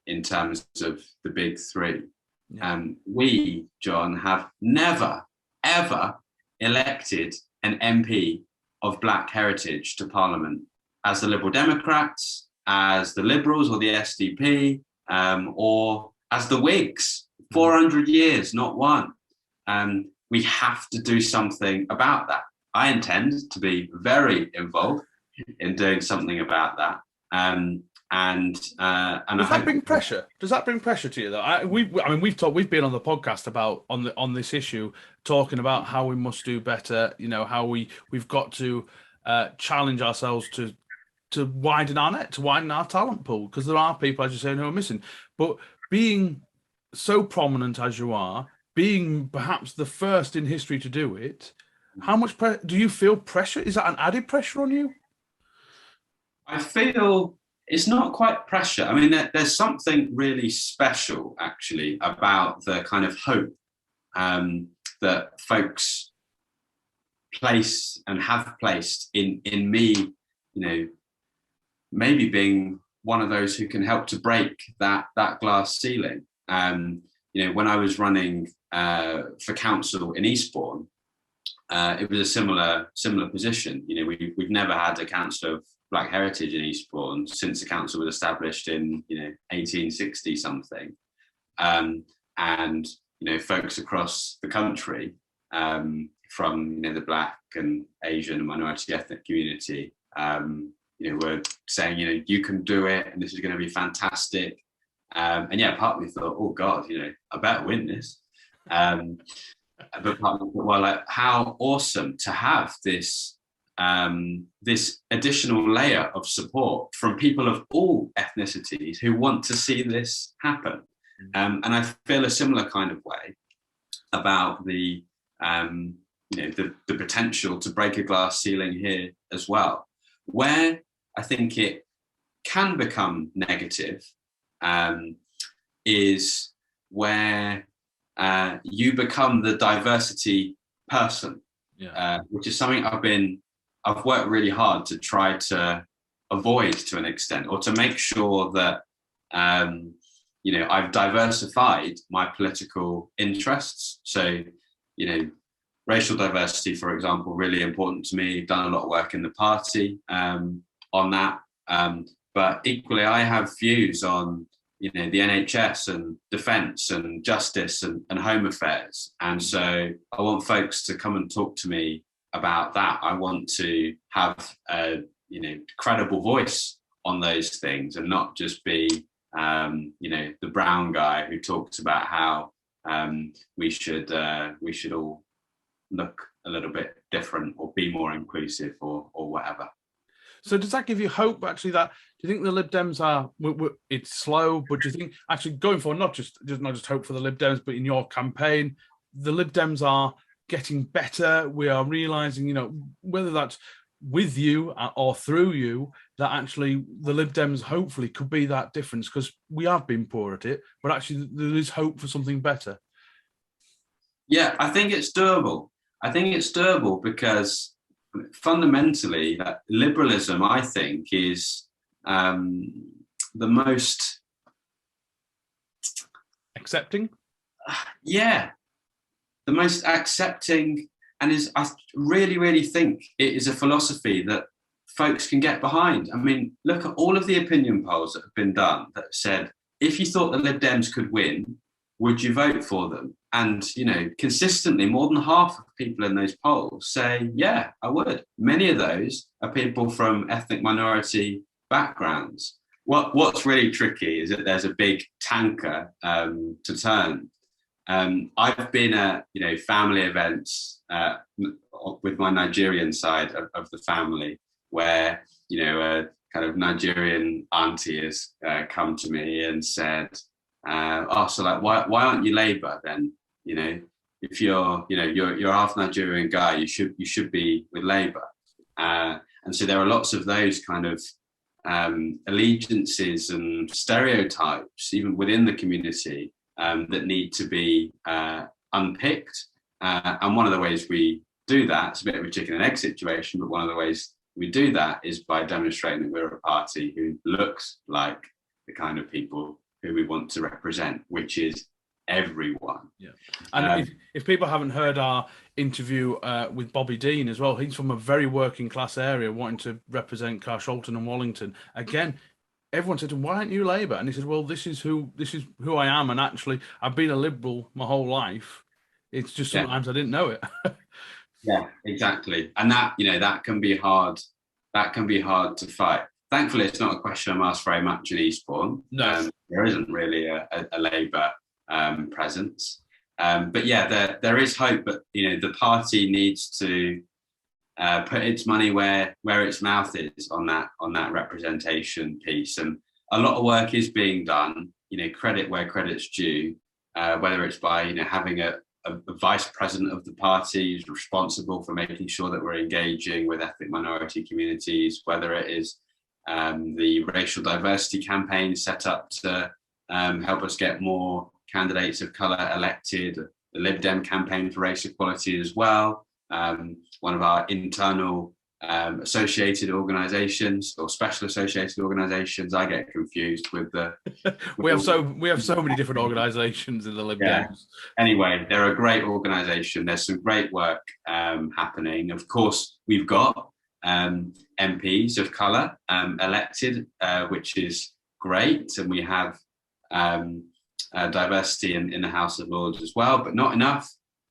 in terms of the big three. Yeah. We, John, have never, ever elected an MP of Black heritage to Parliament as the Liberal Democrats, as the Liberals or the SDP, or as the Whigs. 400 years, not one. We have to do something about that. I intend to be very involved in doing something about that. Does that bring pressure? Does that bring pressure to you? Though we've been on the podcast about on this issue, talking about how we must do better. You know, how we've got to challenge ourselves to widen our net, to widen our talent pool, because there are people, as you say, who are missing. But being so prominent as you are, being perhaps the first in history to do it, how much do you feel pressure? Is that an added pressure on you? I feel it's not quite pressure. I mean, there's something really special, actually, about the kind of hope that folks place and have placed in me, you know, maybe being one of those who can help to break that glass ceiling. You know, when I was running for council in Eastbourne, it was a similar position. You know, we've never had a council of Black heritage in Eastbourne since the council was established in 1860 something, and you know, folks across the country from the Black and Asian and minority ethnic community, were saying, you can do it, and this is going to be fantastic. And yeah, part of me thought, oh God, I better win this. But part of me thought, well, like, how awesome to have this this additional layer of support from people of all ethnicities who want to see this happen. And I feel a similar kind of way about the potential to break a glass ceiling here as well. Where I think it can become negative is where you become the diversity person, which is something I've worked really hard to try to avoid to an extent, or to make sure that I've diversified my political interests. So, racial diversity, for example, really important to me. Done a lot of work in the party on that. But equally, I have views on, the NHS and defence and justice and home affairs. And so I want folks to come and talk to me about that. I want to have a, credible voice on those things, and not just be, the brown guy who talks about how we should all look a little bit different or be more inclusive or whatever. So does that give you hope, actually, that do you think the Lib Dems are, it's slow, but do you think actually going forward, not just hope for the Lib Dems, but in your campaign, the Lib Dems are getting better? We are realising, whether that's with you or through you, that actually the Lib Dems hopefully could be that difference, because we have been poor at it, but actually there is hope for something better. Yeah, I think it's doable. Because fundamentally, liberalism, I think, is the most accepting. Yeah, the most accepting, and I really, really think it is a philosophy that folks can get behind. I mean, look at all of the opinion polls that have been done that have said, if you thought the Lib Dems could win, would you vote for them? And, consistently, more than half of people in those polls say, yeah, I would. Many of those are people from ethnic minority backgrounds. What's really tricky is that there's a big tanker to turn. I've been at, family events with my Nigerian side of the family, where, a kind of Nigerian auntie has come to me and said, so like, why aren't you Labour then? If you're half Nigerian guy, you should be with Labour. And so there are lots of those kind of allegiances and stereotypes, even within the community, that need to be unpicked. And one of the ways we do that, it's a bit of a chicken and egg situation, but one of the ways we do that is by demonstrating that we're a party who looks like the kind of people who we want to represent, which is everyone. Yeah. And if people haven't heard our interview with Bobby Dean as well, he's from a very working class area wanting to represent Carshalton and Wallington. Again, everyone said to him, why aren't you Labour? And he said, well, this is who I am. And actually, I've been a Liberal my whole life. It's just sometimes I didn't know it. Yeah, exactly. And that, that can be hard. That can be hard to fight. Thankfully, it's not a question I'm asked very much in Eastbourne. No. There isn't really a Labour presence. But yeah, there is hope, but the party needs to put its money where its mouth is on that representation piece. And a lot of work is being done, credit where credit's due, whether it's by having a vice president of the party who's responsible for making sure that we're engaging with ethnic minority communities, whether it is the racial diversity campaign set up to help us get more candidates of colour elected, the Lib Dem campaign for race equality as well, one of our internal associated organisations or special associated organisations. I get confused with the. we have so many different organisations in the Lib Dems. Anyway, they're a great organisation. There's some great work happening. Of course, we've got MPs of colour elected, which is great, and we have diversity in the House of Lords as well, but not enough.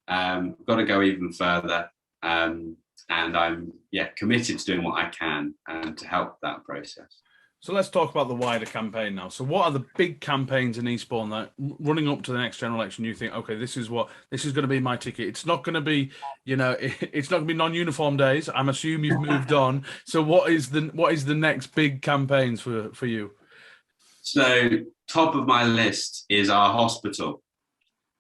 Got to go even further. And I'm committed to doing what I can to help that process. So let's talk about the wider campaign now. So what are the big campaigns in Eastbourne that running up to the next general election you think, okay, this is going to be my ticket? It's not going to be, it's not going to be non-uniform days. I'm assuming you've moved on. So what is the next big campaigns for you? So top of my list is our hospital,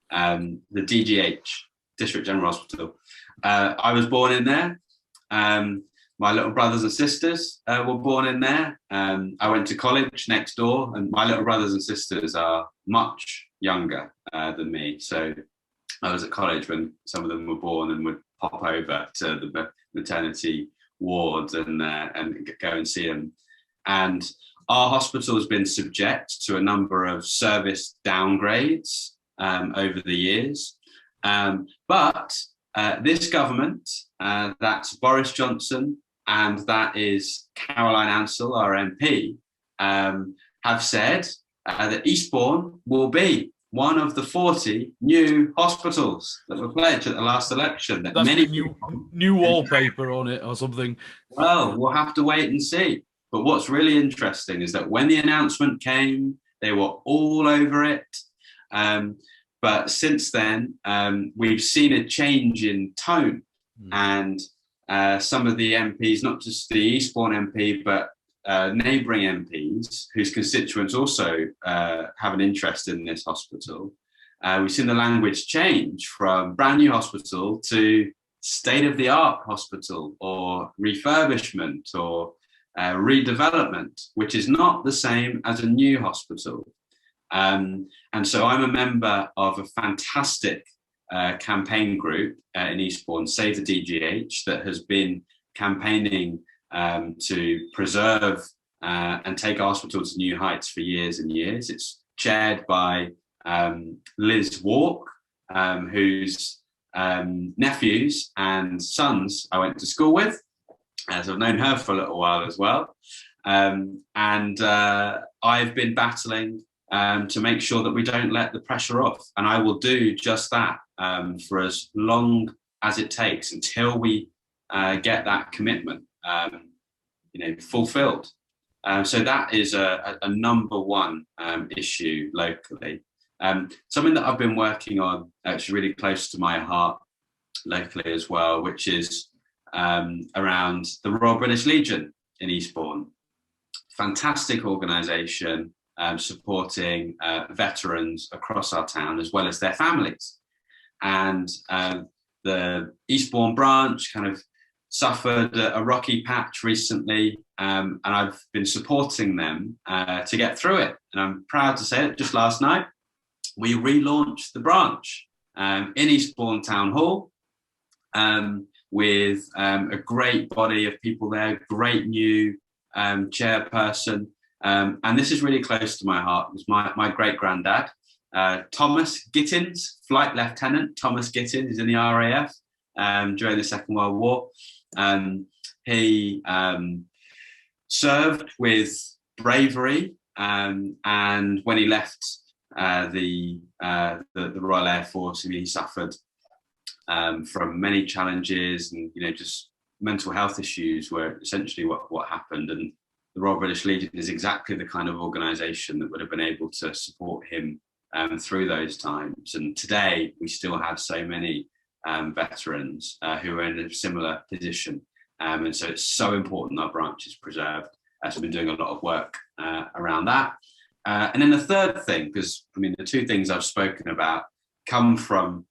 the DGH, District General Hospital. I was born in there. My little brothers and sisters were born in there. I went to college next door, and my little brothers and sisters are much younger than me. So I was at college when some of them were born and would pop over to the maternity wards and go and see them. And our hospital has been subject to a number of service downgrades over the years. But this government, that's Boris Johnson, and that is Caroline Ansell, our MP, have said that Eastbourne will be one of the 40 new hospitals that were pledged at the last election. That's many new wallpaper on it or something. Well, we'll have to wait and see. But what's really interesting is that when the announcement came, they were all over it. But since then, we've seen a change in tone. And some of the MPs, not just the Eastbourne MP, but neighbouring MPs, whose constituents also have an interest in this hospital, we've seen the language change from brand new hospital to state-of-the-art hospital or refurbishment or redevelopment, which is not the same as a new hospital. And so I'm a member of a fantastic campaign group in Eastbourne, Save the DGH, that has been campaigning to preserve and take our hospital to new heights for years and years. It's chaired by Liz Walk, whose nephews and sons I went to school with, as I've known her for a little while as well. And I've been battling to make sure that we don't let the pressure off. And I will do just that for as long as it takes until we get that commitment fulfilled. So that is a number one issue locally. Something that I've been working on, actually really close to my heart locally as well, which is around the Royal British Legion in Eastbourne. Fantastic organisation supporting veterans across our town as well as their families. And the Eastbourne branch kind of suffered a rocky patch recently, and I've been supporting them to get through it. And I'm proud to say that just last night, we relaunched the branch in Eastbourne Town Hall with a great body of people there, great new chairperson. And this is really close to my heart. It was my great-granddad, Thomas Gittins, Flight Lieutenant Thomas Gittins, is in the RAF during the Second World War. He served with bravery, and when he left the Royal Air Force, he suffered from many challenges, and just mental health issues were essentially what happened. And the Royal British Legion is exactly the kind of organisation that would have been able to support him through those times. And today we still have so many veterans who are in a similar position, and so it's so important our branch is preserved. So we've been doing a lot of work around that. And then the third thing, because the two things I've spoken about come from,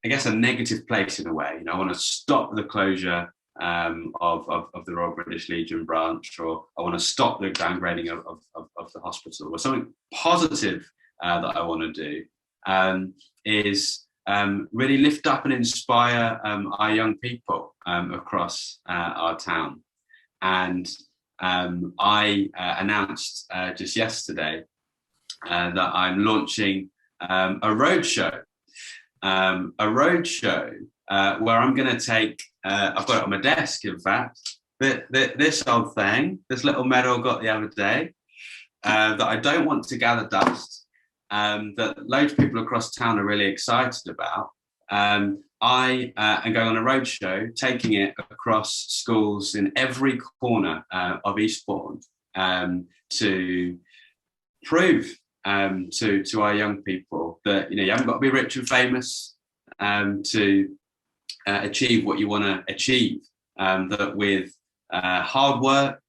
I guess, a negative place in a way. I want to stop the closure of the Royal British Legion branch, or I want to stop the downgrading of the hospital. Or something positive that I want to do is really lift up and inspire our young people across our town. And I announced just yesterday that I'm launching a roadshow. Where I'm going to take, I've got it on my desk, in fact, this old thing, this little medal I got the other day, that I don't want to gather dust, that loads of people across town are really excited about. I am going on a roadshow, taking it across schools in every corner of Eastbourne to prove to our young people that you haven't got to be rich and famous to achieve what you want to achieve. That with hard work,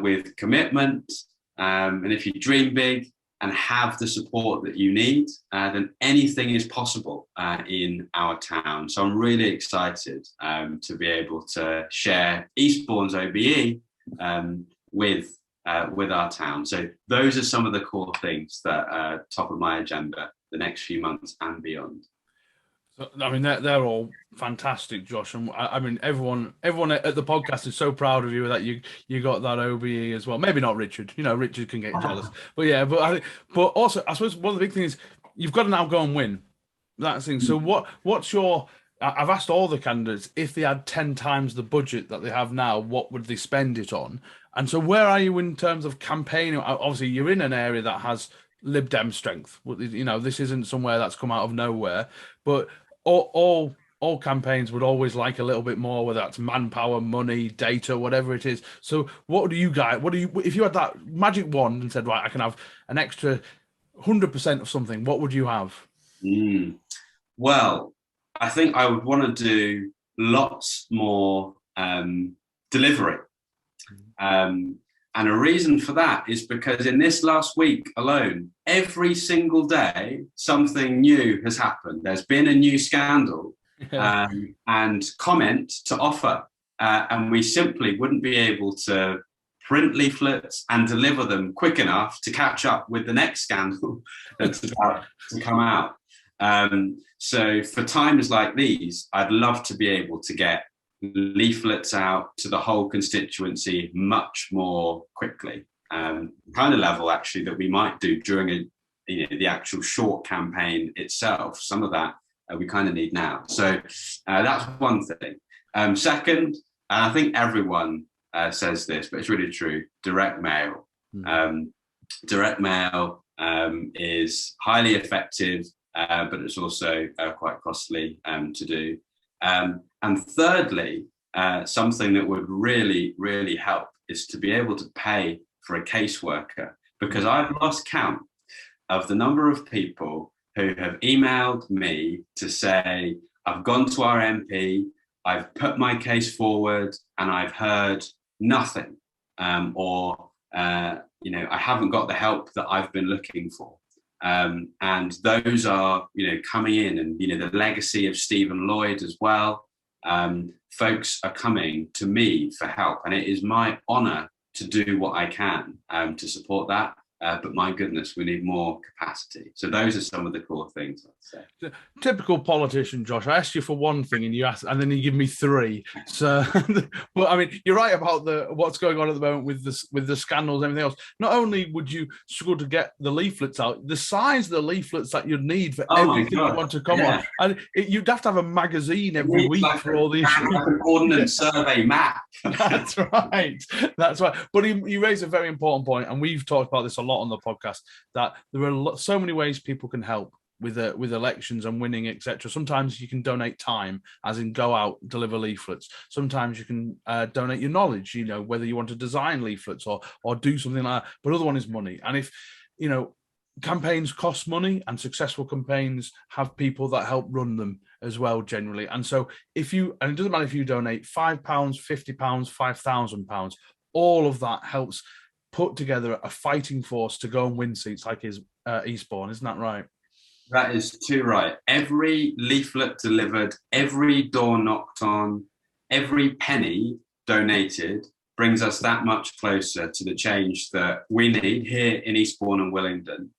with commitment, and if you dream big and have the support that you need, then anything is possible in our town. So I'm really excited to be able to share Eastbourne's OBE with our town. So those are some of the core things that are top of my agenda the next few months and beyond. They're all fantastic, Josh, and everyone at the podcast is so proud of you that you got that OBE as well. Maybe not Richard, Richard can get jealous, but yeah. But also, I suppose one of the big things is you've got to now go and win. That's the thing. So what's your? I've asked all the candidates if they had 10 times the budget that they have now, what would they spend it on? And so where are you in terms of campaigning? Obviously, you're in an area that has Lib Dem strength. This isn't somewhere that's come out of nowhere, but all campaigns would always like a little bit more, whether that's manpower, money, data, whatever it is. So what do you guys, if you had that magic wand and said, right, I can have an extra 100% of something, what would you have? Well, I think I would want to do lots more delivery. And a reason for that is because in this last week alone, every single day, something new has happened. There's been a new scandal and comment to offer. And we simply wouldn't be able to print leaflets and deliver them quick enough to catch up with the next scandal that's about to come out. So for times like these, I'd love to be able to get leaflets out to the whole constituency much more quickly, kind of level actually that we might do during the actual short campaign itself. Some of that we kind of need now. So that's one thing. Second, and I think everyone says this, but it's really true, direct mail. Direct mail is highly effective, but it's also quite costly to do. And thirdly, something that would really, really help is to be able to pay for a caseworker, because I've lost count of the number of people who have emailed me to say, I've gone to our MP, I've put my case forward and I've heard nothing, or I haven't got the help that I've been looking for. And those are, coming in, and, the legacy of Stephen Lloyd as well. folks are coming to me for help, and it is my honour to do what I can to support that. But my goodness, we need more capacity. So those are some of the core things I'd say. Typical politician, Josh. I asked you for one thing and then you give me three. So, but I mean, you're right about what's going on at the moment with the scandals and everything else. Not only would you struggle to get the leaflets out, the size of the leaflets that you'd need for everything you want to come on, and you'd have to have a magazine every week for all the issues. Like an ordnance survey map. That's right. That's right. But you raise a very important point, and we've talked about this a lot on the podcast, that there are so many ways people can help with elections and winning, etc. Sometimes you can donate time, as in go out, deliver leaflets. Sometimes you can donate your knowledge, whether you want to design leaflets or do something like that. But other one is money. And if, campaigns cost money, and successful campaigns have people that help run them as well, generally. And so and it doesn't matter if you donate £5, £50, £5,000, all of that helps put together a fighting force to go and win seats like Eastbourne. Isn't that right? That is too right. Every leaflet delivered, every door knocked on, every penny donated brings us that much closer to the change that we need here in Eastbourne and Willingdon,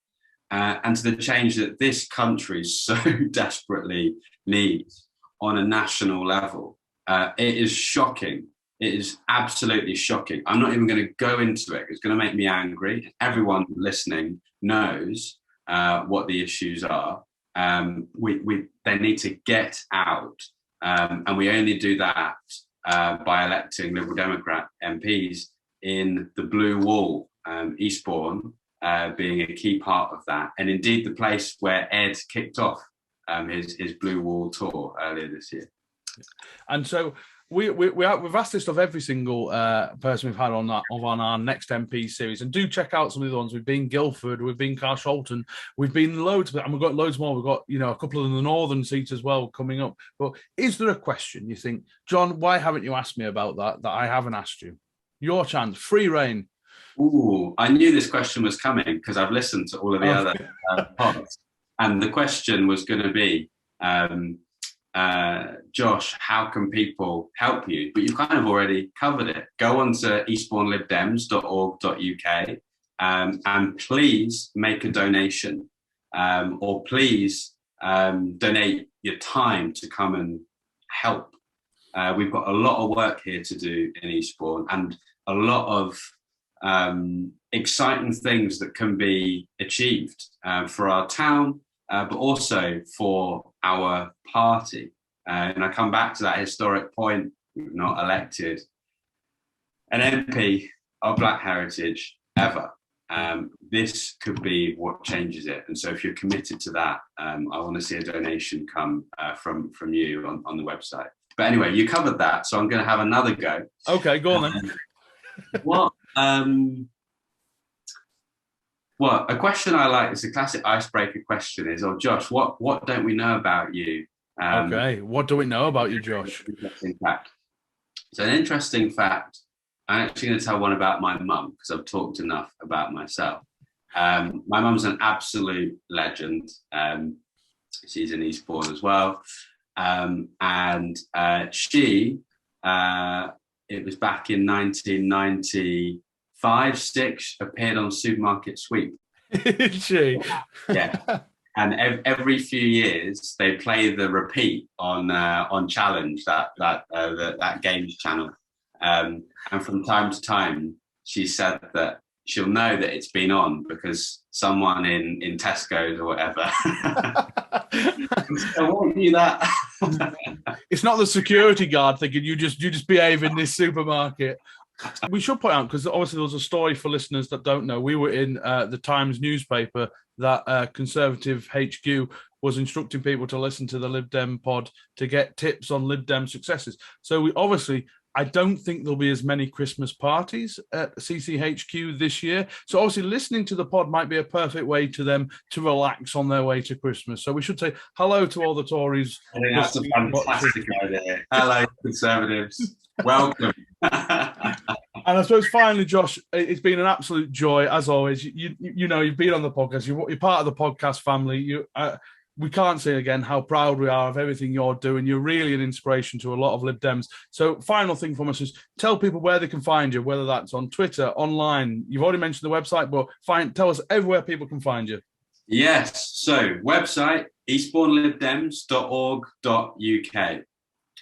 and to the change that this country so desperately needs on a national level. It is shocking. It is absolutely shocking. I'm not even going to go into it. It's going to make me angry. Everyone listening knows what the issues are. They need to get out. And we only do that by electing Liberal Democrat MPs in the Blue Wall, Eastbourne being a key part of that. And indeed the place where Ed kicked off his Blue Wall tour earlier this year. And so we've asked this of every single person we've had on our next MP series, and do check out some of the ones. We've been Guildford, we've been Carshalton, we've been loads, and we've got loads more. We've got a couple of the northern seats as well coming up. But is there a question you think, John? Why haven't you asked me about that I haven't asked you? Your chance, free reign. Ooh, I knew this question was coming because I've listened to all of the other pods, and the question was going to be. Josh, how can people help you? But you've kind of already covered it. Go on to eastbournelibdems.org.uk and please make a donation, or please donate your time to come and help. We've got a lot of work here to do in Eastbourne, and a lot of exciting things that can be achieved for our town, but also for our party. And I come back to that historic point: we've not elected an MP of Black heritage ever. This could be what changes it. And so if you're committed to that, I want to see a donation come from you on the website. But anyway, you covered that, so I'm going to have another go. Okay, go on then. Well, a question I like, it's a classic icebreaker question, is, Josh, what don't we know about you? Okay, what do we know about you, Josh? Interesting fact. So an interesting fact, I'm actually going to tell one about my mum, because I've talked enough about myself. My mum's an absolute legend. She's in Eastbourne as well. And she, it was back in 1995-6, appeared on Supermarket Sweep. She? Yeah. And every few years they play the repeat on Challenge, that games channel. And from time to time, she said that she'll know that it's been on because someone in Tesco's or whatever. So won't do that. It's not the security guard thinking you just behave in this supermarket. We should point out, because obviously there's a story for listeners that don't know. We were in the Times newspaper that Conservative HQ was instructing people to listen to the Lib Dem pod to get tips on Lib Dem successes. So I don't think there'll be as many Christmas parties at CCHQ this year. So obviously listening to the pod might be a perfect way to them to relax on their way to Christmas. So we should say hello to all the Tories. I think that's a fantastic idea. Hello, Conservatives. Welcome. And I suppose finally, Josh, it's been an absolute joy as always. You know, you've been on the podcast. You're part of the podcast family. we can't say again how proud we are of everything you're doing. You're really an inspiration to a lot of Lib Dems. So final thing from us is tell people where they can find you, whether that's on Twitter, online. You've already mentioned the website, but tell us everywhere people can find you. Yes. So website, eastbournelibdems.org.uk.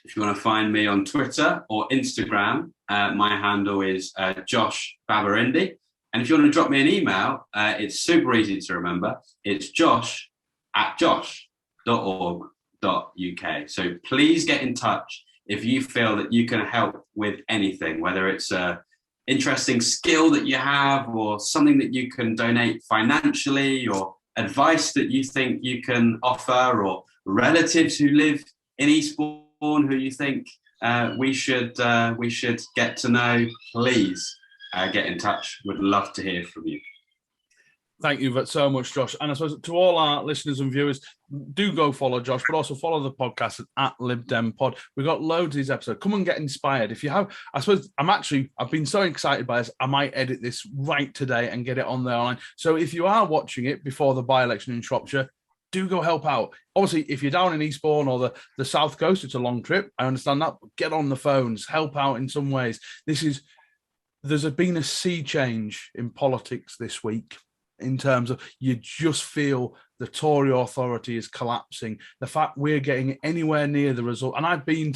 If you want to find me on Twitter or Instagram, my handle is Josh Babarinde. And if you want to drop me an email, it's super easy to remember. It's josh@josh.org.uk. So please get in touch if you feel that you can help with anything, whether it's a interesting skill that you have or something that you can donate financially or advice that you think you can offer or relatives who live in Eastbourne who you think we should get to know. Please get in touch. Would love to hear from you. Thank you so much, Josh. And I suppose to all our listeners and viewers, do go follow Josh, but also follow the podcast at Lib Dem Pod. We've got loads of these episodes. Come and get inspired. If you have, I suppose I've been so excited by this, I might edit this right today and get it on there online. So if you are watching it before the by-election in Shropshire, do go help out. Obviously, if you're down in Eastbourne or the South Coast, it's a long trip. I understand that. But get on the phones, help out in some ways. There's been a sea change in politics this week in terms of you just feel the Tory authority is collapsing. The fact we're getting anywhere near the result, and I've been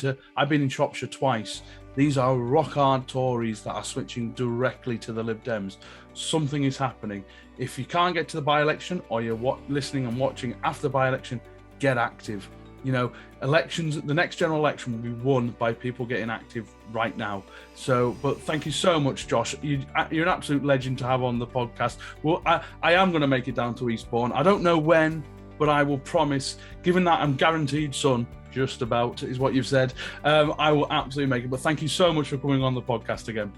in Shropshire twice. These are rock hard Tories that are switching directly to the Lib Dems. Something is happening. If you can't get to the by-election or you're listening and watching after the by-election, get active. You know, elections, the next general election will be won by people getting active right now. So, but thank you so much, Josh. You're an absolute legend to have on the podcast. Well, I am going to make it down to Eastbourne. I don't know when, but I will promise, given that I'm guaranteed sun, just about is what you've said, I will absolutely make it. But thank you so much for coming on the podcast again.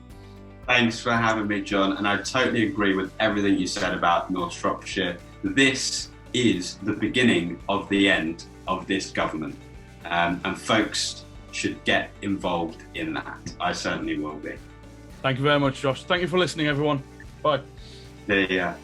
Thanks for having me, John. And I totally agree with everything you said about North Shropshire. This is the beginning of the end of this government. And folks should get involved in that. I certainly will be. Thank you very much, Josh. Thank you for listening, everyone. Bye. Yeah.